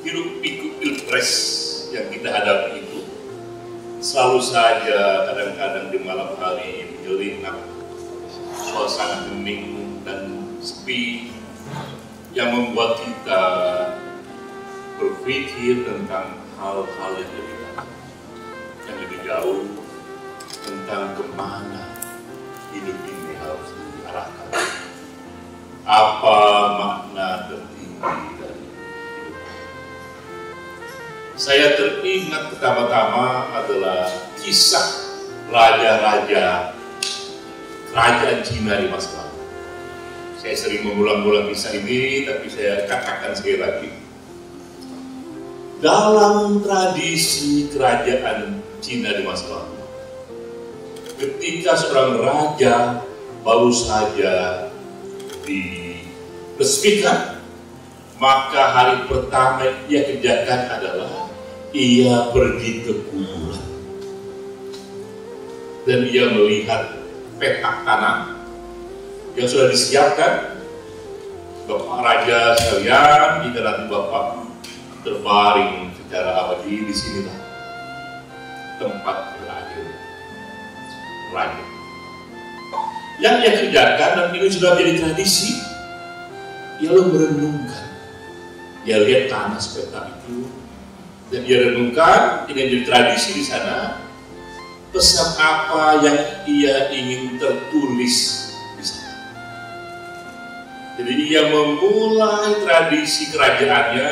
hidup pikuk pilpres yang kita hadapi itu selalu saja kadang-kadang di malam hari menyelinap suasana hening dan sepi yang membuat kita berpikir tentang hal-hal yang lebih jauh tentang kemana hidup ini harus diarahkan. Apa makna tertinggi dari hidup? Saya teringat pertama-tama adalah kisah raja-raja kerajaan Cina di masa lalu. Saya sering mengulang-ulang kisah ini, tapi saya katakan sekali lagi. Dalam tradisi kerajaan Cina di masa lalu, ketika seorang raja baru saja diresmikan, maka hari pertama ia kerjakan adalah ia pergi ke kuburan dan ia melihat petak tanah yang sudah disiapkan. Bapak Raja sekalian, jika nanti Bapak terbaring secara abadi, di sinilah tempat berakhir raja. Yang ia kerjakan, dan ini sudah menjadi tradisi, ia lalu merenungkan. Ia lihat tanah sepetak itu, dan ia renungkan, ini menjadi tradisi di sana, pesan apa yang ia ingin tertulis di sana. Jadi ia memulai tradisi kerajaannya,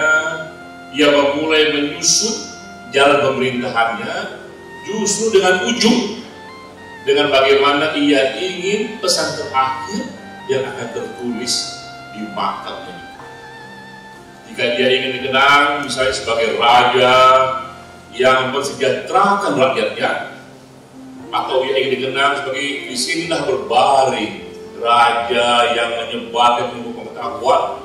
ia memulai menyusun jalan pemerintahannya, justru dengan ujung, dengan bagaimana ia ingin pesan terakhir yang akan tertulis di makamnya. Jika dia ingin dikenang misalnya sebagai raja yang mensejahterakan rakyatnya, atau ia ingin dikenang sebagai disinilah berbaring raja yang menyebarkan ilmu pengetahuan,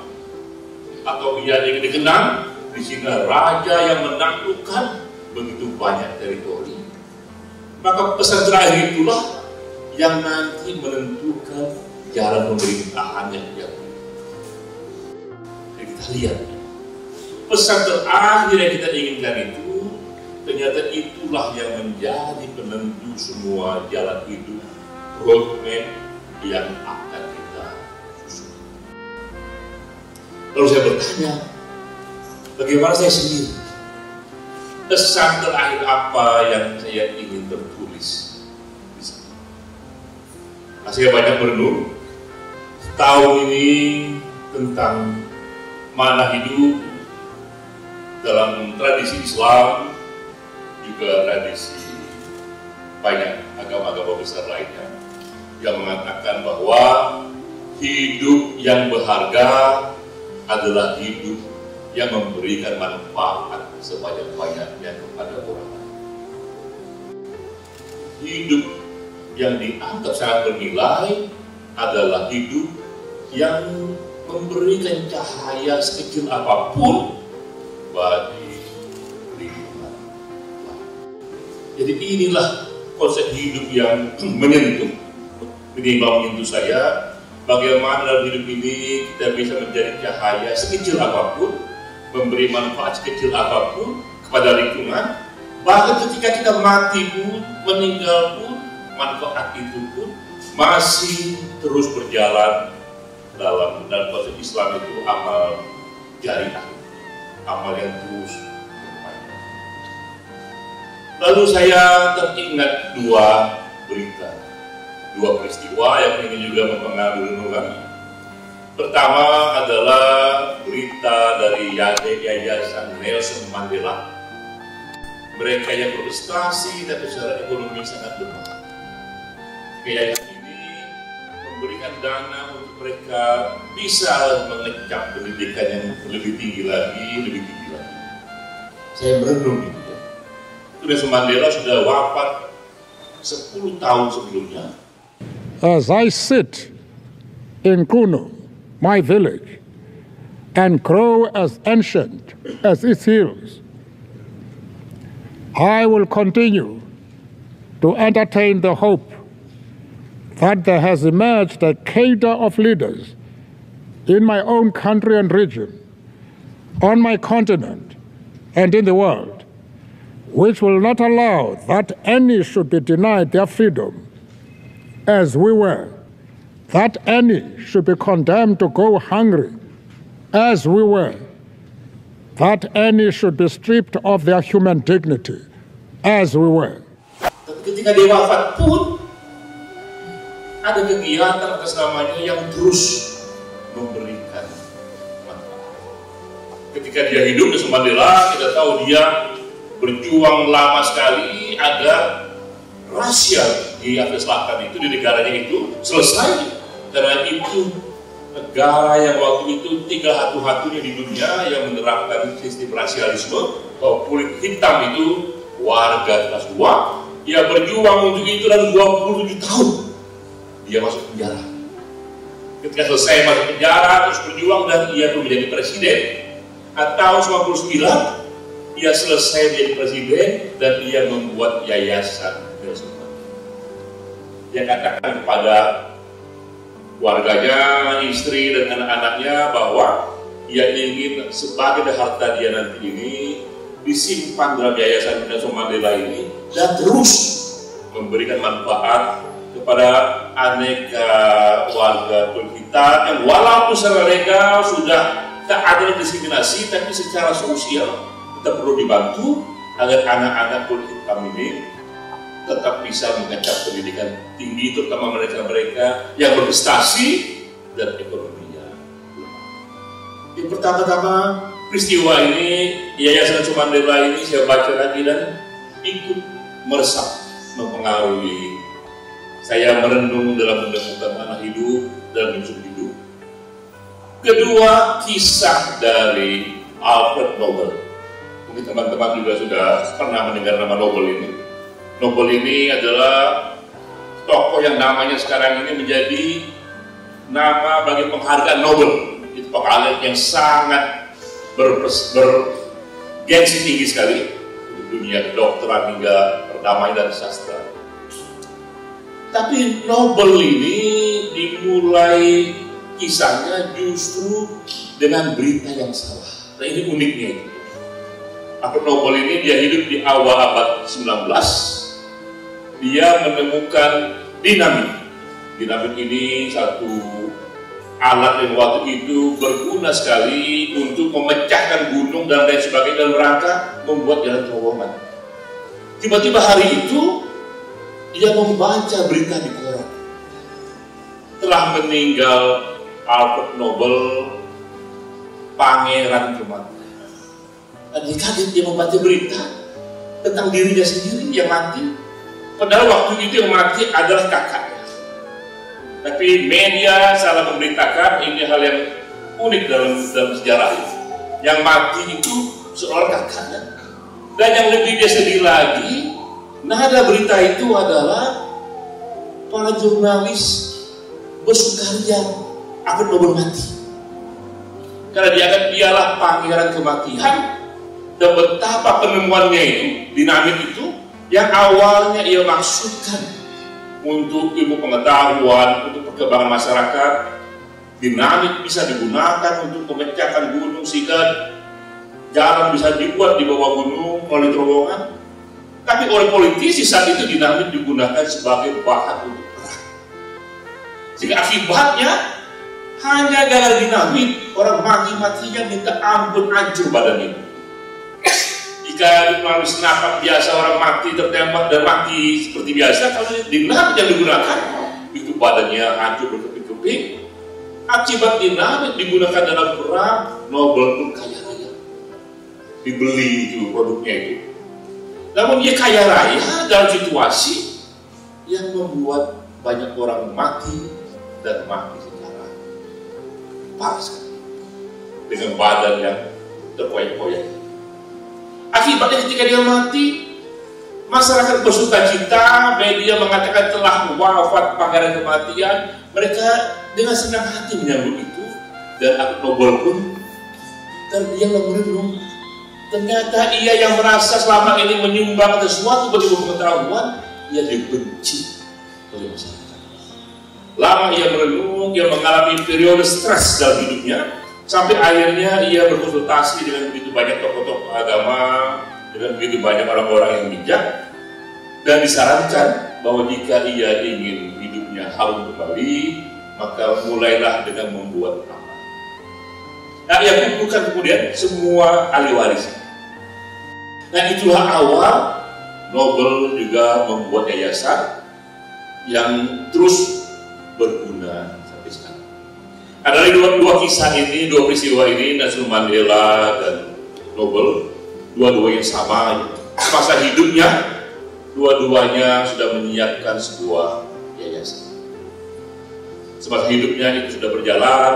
atau ia ingin dikenang disinilah raja yang menaklukkan begitu banyak teritori, maka pesan terakhir itulah yang nanti menentukan jalan pemerintahan yang dia pilih. Jadi kita lihat, pesan terakhir yang kita inginkan itu ternyata itulah yang menjadi penentu semua jalan hidup, roadmap yang akan kita susun. Lalu saya bertanya, bagaimana saya sendiri? Pesan terakhir apa yang saya ingin tertulis di sana? Nah, saya banyak merenung tahun ini tentang mana hidup dalam tradisi Islam, juga tradisi banyak agama-agama besar lainnya yang mengatakan bahwa hidup yang berharga adalah hidup yang memberikan manfaat sebanyak-banyaknya kepada orang lain. Hidup yang dianggap sangat bernilai adalah hidup yang memberikan cahaya sekecil apapun bagi lingkungan. Jadi inilah konsep hidup yang menyentuh saya. Bagaimana dalam hidup ini kita bisa menjadi cahaya sekecil apapun, memberi manfaat sekecil apapun kepada lingkungan. Bahkan ketika kita mati pun, meninggal pun, manfaat itu pun masih terus berjalan dalam konsep Islam itu amal jariah, amal yang terus berpanjang. Lalu saya teringat dua berita, dua peristiwa yang ingin juga mempengaruhi renungan. Pertama adalah berita dari Yayasan Nelson Mandela. Mereka yang berprestasi tapi secara ekonomi sangat lemah. Yayasan ini memberikan dana untuk mereka bisa mengecap pendidikan yang lebih tinggi lagi. Saya merenung gitu ya. Nelson Mandela sudah wafat 10 tahun sebelumnya. As I sit in Kuno, my village, and grow as ancient as its hills, I will continue to entertain the hope that there has emerged a cadre of leaders in my own country and region on my continent and in the world, which will not allow that any should be denied their freedom, as we were, that any should be condemned to go hungry, as we were, that any should be stripped of their human dignity, as we were. Ketika dia wafat pun, ada kegiatan atas namanya yang terus memberikan manfaat. Ketika dia hidup di Mandela, kita tahu dia berjuang lama sekali agar rasial di Afrika Selatan itu, di negaranya itu selesai. Karena itu negara yang waktu itu tinggal satu-satunya di dunia yang menerapkan sistem rasialisme, bahwa kulit hitam itu warga kelas 2. Ia berjuang untuk itu dan 27 tahun dia masuk penjara. Ketika selesai masuk penjara, terus berjuang dan ia menjadi presiden. Tahun 99 ia selesai menjadi presiden dan ia membuat yayasan tersebut. Dia katakan kepada warganya, istri dan anak-anaknya bahwa ia ingin sebagai harta dia nanti ini disimpan dalam yayasan Nelson Mandela ini dan terus memberikan manfaat kepada aneka warga kulit hitam yang walaupun secara legal sudah tak ada diskriminasi, tapi secara sosial kita perlu dibantu agar anak-anak kulit hitam ini tetap bisa mengencang pendidikan tinggi, terutama mereka-mereka yang berprestasi dan ekonominya. Di pertama-tama peristiwa ini, Yayasan Nelson Mandela ini saya baca lagi dan ikut meresap, mempengaruhi saya merenung dalam menemukan makna hidup dan musuh hidup. Kedua, kisah dari Alfred Nobel. Mungkin teman-teman juga sudah pernah mendengar nama Nobel ini. Nobel ini asudah tokoh yang namanya sekarang ini menjadi nama bagi penghargaan Nobel. Itu penghargaan yang sangat bergengsi tinggi sekali di dunia kedokteran hingga perdamaian dan sastra. Tapi Nobel ini dimulai kisahnya justru dengan berita yang salah. Nah, ini uniknya. Alfred Nobel ini dia hidup di awal abad 19. Dia menemukan dinamit. Dinamit ini satu alat yang waktu itu berguna sekali untuk memecahkan gunung dan lain sebagainya dalam rangka membuat jalan terowongan. Tiba-tiba hari itu dia membaca berita di koran. Telah meninggal Alfred Nobel, pangeran kematian. Dan dia kaget, dia membaca berita tentang dirinya sendiri yang mati. Padahal waktu itu yang mati adalah kakaknya. Tapi media salah memberitakan, ini hal yang unik dalam sejarah ini. Yang mati itu seorang kakaknya. Dan yang lebih dia sedih lagi, nada berita itu adalah para jurnalis bersukaria Alfred Nobel mati. Karena dianggap dialah pangeran kematian, dan betapa penemuannya itu, dinamit itu, yang awalnya ia maksudkan untuk ilmu pengetahuan, untuk perkembangan masyarakat, dinamit bisa digunakan untuk memecahkan gunung sehingga jalan bisa dibuat di bawah gunung melalui terowongan. Tapi oleh politisi saat itu dinamit digunakan sebagai bahan untuk perang. Sehingga akibatnya hanya gara-gara dinamit orang mati-matinya minta ampun, hancur badannya. Jika melalui senapan biasa orang mati tertembak dan mati seperti biasa, kalau dinamit yang digunakan itu badannya hancur berkeping-keping. Akibat dinamit digunakan dalam perang, Nobel pun kaya raya, dibeli itu produknya itu. Namun dia kaya raya dalam situasi yang membuat banyak orang mati dan mati secara parah sekali dengan badan yang terkoyak-koyak. Akibatnya ketika dia mati, masyarakat bersuka cita, media mengatakan telah wafat pangeran kematian. Mereka dengan senang hati menyambut itu, dan Alfred Nobel pun terdiam dan merenung. Ternyata ia yang merasa selama ini menyumbang sesuatu bagi pengetahuan, ia dibenci oleh masyarakat. Lama ia merenung, ia mengalami periode stres dalam hidupnya, Sampai akhirnya ia berkonsultasi dengan begitu banyak tokoh-tokoh agama, dengan begitu banyak orang-orang yang bijak, dan disarankan bahwa jika ia ingin hidupnya harum kembali, maka mulailah dengan membuat amal. Nah, ia kumpulkan kemudian semua ahli waris. Nah, itulah awal Nobel juga membuat yayasan yang terus berguna sampai sekarang. Nah, dari dua kisah ini, dua peristiwa ini, Nelson Mandela dan Nobel, dua-duanya sama. Masa hidupnya, dua-duanya sudah menyiapkan sebuah yayasan. Semasa hidupnya itu sudah berjalan,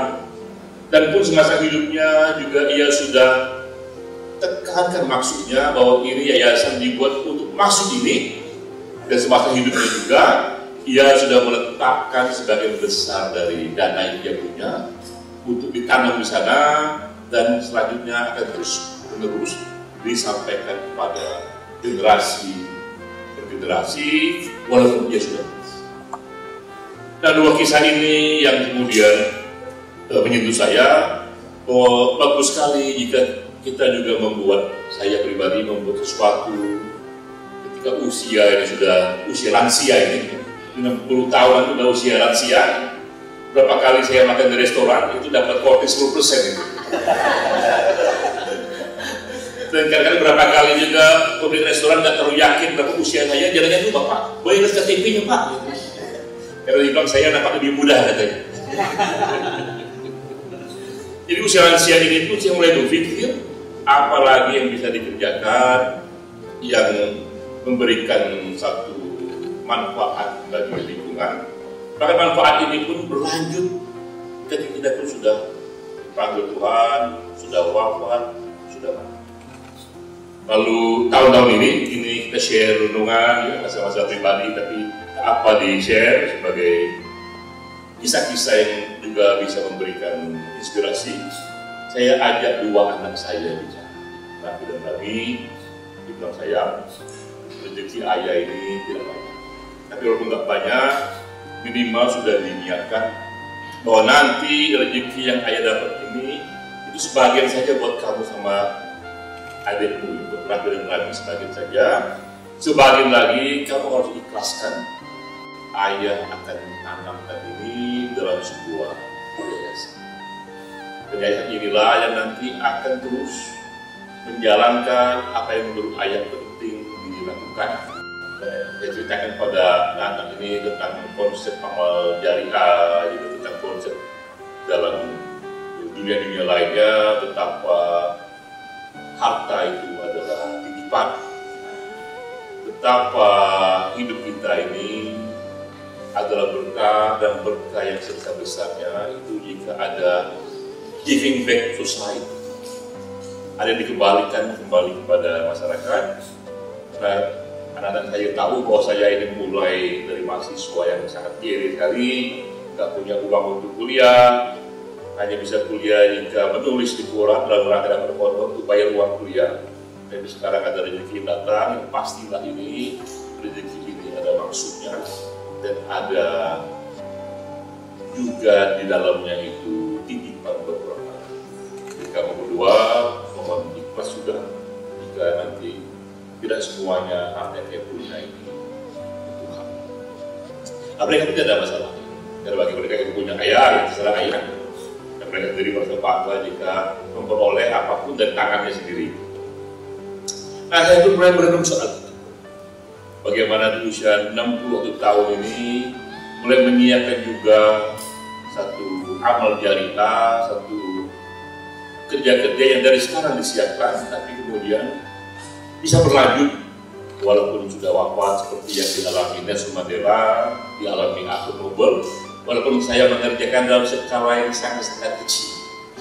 dan pun semasa hidupnya juga ia sudah tekankan maksudnya bahwa ini yayasan dibuat untuk maksud ini, dan semasa hidupnya juga ia sudah meletakkan sebagian besar dari dana yang dia punya untuk ditanam di sana, dan selanjutnya akan terus menerus disampaikan kepada generasi per generasi walaupun dia sudah. Nah, dua kisah ini yang kemudian menyentuh saya, bahwa bagus sekali jika kita juga membuat, saya pribadi membuat sesuatu ketika usia ini sudah usia lansia ini, 60 tahun itu sudah usia lansia. Berapa kali saya makan di restoran itu dapat kortis 10% itu. Dan kadang-kadang berapa kali juga pemilik restoran nggak terlalu yakin berapa usia saya, jalannya dulu Bapak, boleh lihat KTP-nya Pak. Karena dibilang saya nampak lebih mudah katanya. Jadi usia lansia ini pun saya mulai berpikir apa lagi yang bisa dikerjakan yang memberikan satu manfaat bagi lingkungan. Bahkan manfaat ini pun berlanjut ketika kita pun sudah dipanggil Tuhan, sudah wafat, sudah mati. Lalu tahun-tahun ini kita share renungan, ya, masa-masa pribadi, tapi apa di-share sebagai kisah-kisah yang juga bisa memberikan inspirasi. Saya ajak dua anak saya bicara, Raffi dan Rami. Dibilang saya, rezeki ayah ini tidak banyak, tapi walaupun nggak banyak, minimal sudah diniatkan bahwa nanti rezeki yang ayah dapat ini itu sebagian saja buat kamu sama adikmu, untuk Raffi dan Rami sebagian saja. Sebagian lagi kamu harus ikhlaskan. Ayah akan menanamkan ini dalam sebuah yayasan. Dan yayasan inilah yang nanti akan terus menjalankan apa yang menurut ayah penting dilakukan. Saya ceritakan pada anak ini tentang konsep amal jariah, juga tentang konsep dalam dunia-dunia lainnya, betapa harta itu adalah titipan, betapa hidup kita ini adalah berkah, dan berkah yang sebesar-besarnya itu jika ada giving back to society, ada yang dikembalikan kembali kepada masyarakat. Nah, anak-anak saya tahu bahwa saya ini mulai dari mahasiswa yang sangat kiri sekali, nggak punya uang untuk kuliah, hanya bisa kuliah jika menulis di koran dalam rangka dapat untuk bayar uang kuliah. Dan sekarang ada rezeki datang, yang pastilah ini rezeki ini ada maksudnya. Dan ada juga di dalamnya itu titipan buat orang. Jadi kamu berdua mohon ikhlas juga jika nanti tidak semuanya harta yang punya ini Tuhan. Nah, mereka tidak ada masalah. Karena bagi mereka yang punya ayah, yang terserah ayah. Dan mereka sendiri merasa bangga jika memperoleh apapun dari tangannya sendiri. Nah, saya pun mulai merenung soal bagaimana di usia 60 tahun ini mulai menyiapkan juga satu amal jariah, satu kerja-kerja yang dari sekarang disiapkan, tapi kemudian bisa berlanjut walaupun sudah wafat seperti yang dialami Nelson Mandela, dialami Arthur Nobel. Walaupun saya mengerjakan dalam skala yang sangat-sangat kecil,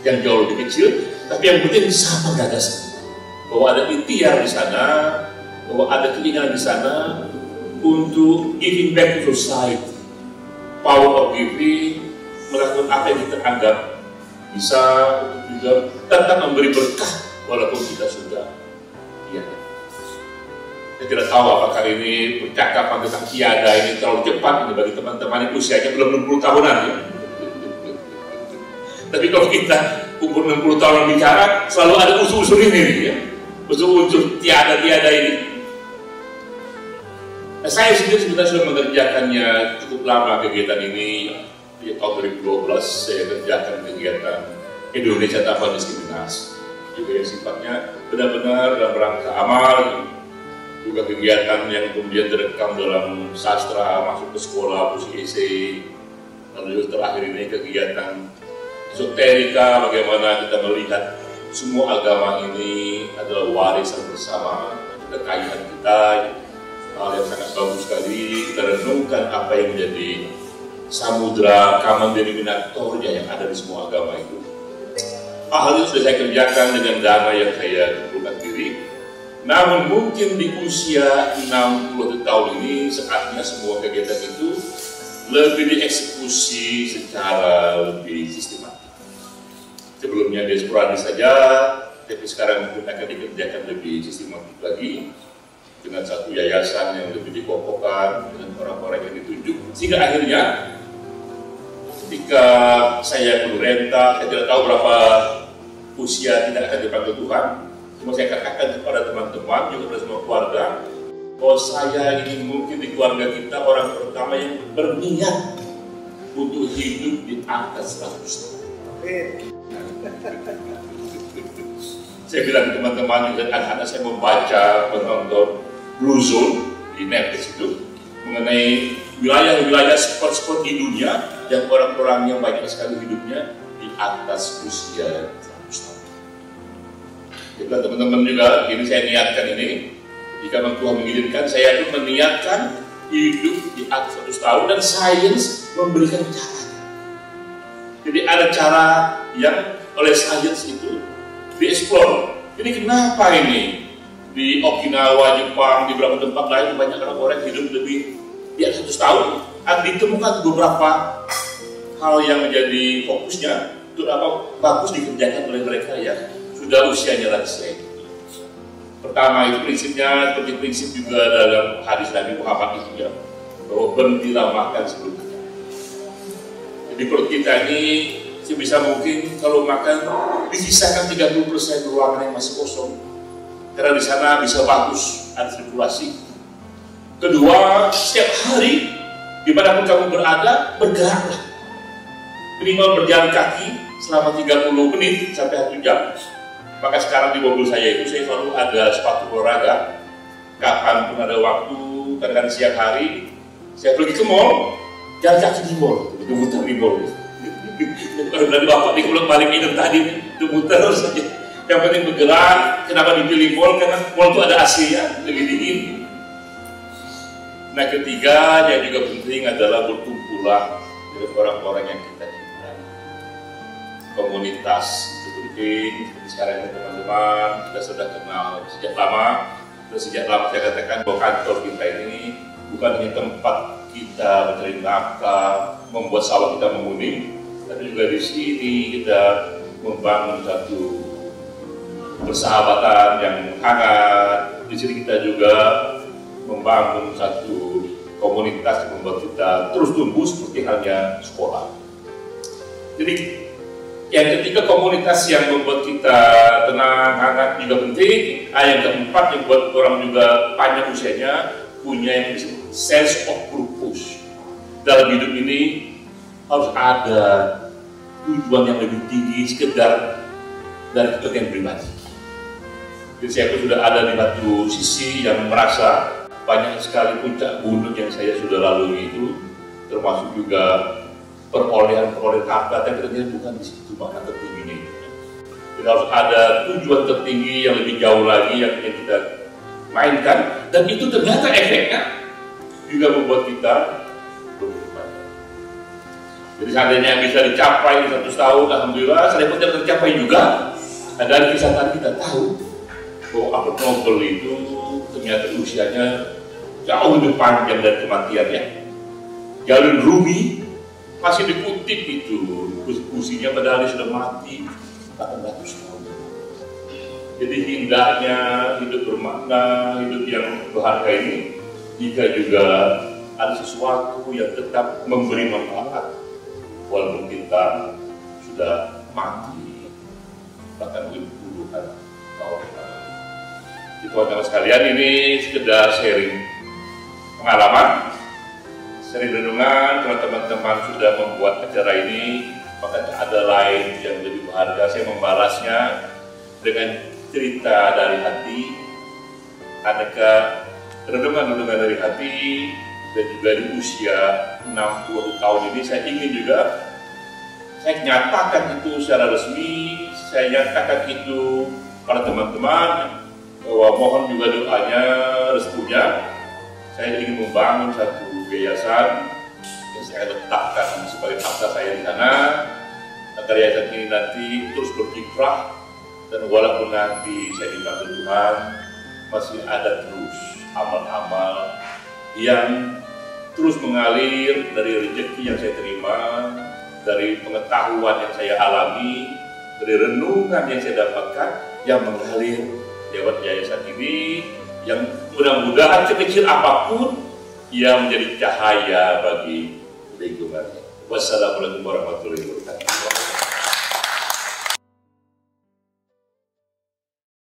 yang jauh lebih kecil, tapi yang penting sama gagasan bahwa ada ikhtiar di sana, bahwa ada keinginan di sana untuk giving back to society, power of giving, melakukan apa yang kita anggap bisa untuk juga tetap memberi berkah walaupun kita sudah tiada. Saya tidak tahu apakah ini percakapan tentang tiada ini terlalu cepat ini bagi teman-teman yang usianya belum 60 tahunan ya. Tapi kalau kita umur 60 tahun bicara, selalu ada unsur-unsur ini, ya. Unsur-unsur tiada-tiada ini. Nah, saya sendiri sebenarnya sudah mengerjakannya cukup lama kegiatan ini. Di tahun 2012 saya kerjakan kegiatan Indonesia Tanpa Diskriminasi. Juga yang sifatnya benar-benar dalam rangka amal. Juga kegiatan yang kemudian direkam dalam sastra, masuk ke sekolah, musik esai. Lalu terakhir ini kegiatan esoterika, bagaimana kita melihat semua agama ini adalah warisan bersama, kekayaan kita, hal yang sangat bagus sekali. Kita renungkan apa yang menjadi samudra common denominatornya yang ada di semua agama itu. Hal itu sudah saya kerjakan dengan dana yang saya kumpulkan diri. Namun mungkin di usia 60 tahun ini saatnya semua kegiatan itu lebih dieksekusi secara lebih sistematik. Sebelumnya dia sporadis saja, tapi sekarang mungkin akan dikerjakan lebih sistematik lagi dengan satu yayasan yang lebih dikokohkan dengan orang-orang yang ditunjuk, sehingga akhirnya ketika saya perlu renta, saya tidak tahu berapa usia tidak akan dipanggil Tuhan. Cuma saya katakan kepada teman-teman, juga kepada semua keluarga, bahwa saya ini mungkin di keluarga kita orang pertama yang berniat untuk hidup di atas 100 tahun. Saya bilang ke teman-teman dan anak-anak saya membaca, menonton Blue Zone di Netflix itu mengenai wilayah-wilayah spot-spot di dunia yang orang-orang yang banyak sekali hidupnya di atas usia 100 tahun. Jadi teman-teman juga, ini saya niatkan ini, jika Tuhan mengizinkan, saya pun meniatkan hidup di atas 100 tahun dan sains memberikan caranya. Jadi ada cara yang oleh sains itu dieksplor. Jadi kenapa ini di Okinawa, Jepang, di beberapa tempat lain banyak orang hidup lebih di atas 100 tahun. Ditemukan beberapa hal yang menjadi fokusnya untuk apa bagus dikerjakan oleh mereka yang sudah usianya lansia. Pertama itu prinsipnya seperti prinsip juga dalam hadis Nabi Muhammad itu ya, bahwa berhentilah makan sebelum kenyang. Jadi perut kita ini sebisa mungkin kalau makan disisakan 30% ruangan yang masih kosong, karena di sana bisa bagus ada sirkulasi. Kedua, setiap hari dimanapun kamu berada, bergeraklah. Minimal berjalan kaki selama 30 menit sampai 1 jam. Maka sekarang di mobil saya itu saya selalu ada sepatu olahraga. Kapan pun ada waktu, kadang-kadang siang hari, saya pergi ke mall, jalan kaki di mall, itu muter di mall. Kalau dari bapak di pulang balik minum tadi, itu muter saja. Yang penting bergerak. Kenapa dipilih mall? Karena mall itu ada AC-nya, lebih dingin. Nah ketiga yang juga penting adalah berkumpullah dengan orang-orang yang kita cintai. Komunitas itu penting. Sekarang ini teman-teman kita sudah kenal sejak lama. Dan sejak lama saya katakan bahwa kantor kita ini bukan hanya tempat kita mencari nafkah, membuat sawah kita menguning, tapi juga di sini kita membangun satu persahabatan yang hangat. Di sini kita juga membangun satu komunitas yang membuat kita terus tumbuh seperti halnya sekolah. Jadi yang ketiga komunitas yang membuat kita tenang, hangat juga penting. Yang keempat yang buat orang juga panjang usianya punya yang disebut sense of purpose. Dalam hidup ini harus ada tujuan yang lebih tinggi sekedar dari kepentingan pribadi. Jadi saya pun sudah ada di satu sisi yang merasa banyak sekali puncak gunung yang saya sudah lalui itu, termasuk juga perolehan harta, tapi ternyata bukan di situ makna tertingginya. Jadi harus ada tujuan tertinggi yang lebih jauh lagi yang kita mainkan, dan itu ternyata efeknya juga membuat kita berubah. Jadi seandainya bisa dicapai di 100 tahun, alhamdulillah. Seandainya tidak tercapai juga, dari kisah tadi kita tahu bahwa Albert Nobel itu ternyata usianya jauh lebih panjang dari kematiannya. Jalur Rumi masih dikutip itu usianya padahal dia sudah mati 800 tahun. Jadi indahnya hidup bermakna, hidup yang berharga ini jika juga ada sesuatu yang tetap memberi manfaat walaupun kita sudah mati, bahkan puluhan tahun lalu. Jadi teman-teman sekalian, ini sekedar sharing pengalaman, sharing renungan. Kalau teman-teman sudah membuat acara ini, maka ada lain yang lebih berharga. Saya membalasnya dengan cerita dari hati, aneka renungan-renungan dari hati. Dan juga di usia 60 tahun ini saya ingin juga saya nyatakan itu secara resmi, saya nyatakan itu pada teman-teman, bahwa mohon juga doanya, restunya. Saya ingin membangun satu yayasan yang saya letakkan sebagai aksa saya di sana, agar yayasan ini nanti terus berkiprah, dan walaupun nanti saya dipanggil Tuhan, masih ada terus amal-amal yang terus mengalir dari rezeki yang saya terima, dari pengetahuan yang saya alami, dari renungan yang saya dapatkan, yang mengalir lewat yayasan ini, yang mudah-mudahan sekecil apapun, yang menjadi cahaya bagi lingkungan. Wassalamualaikum warahmatullahi wabarakatuh.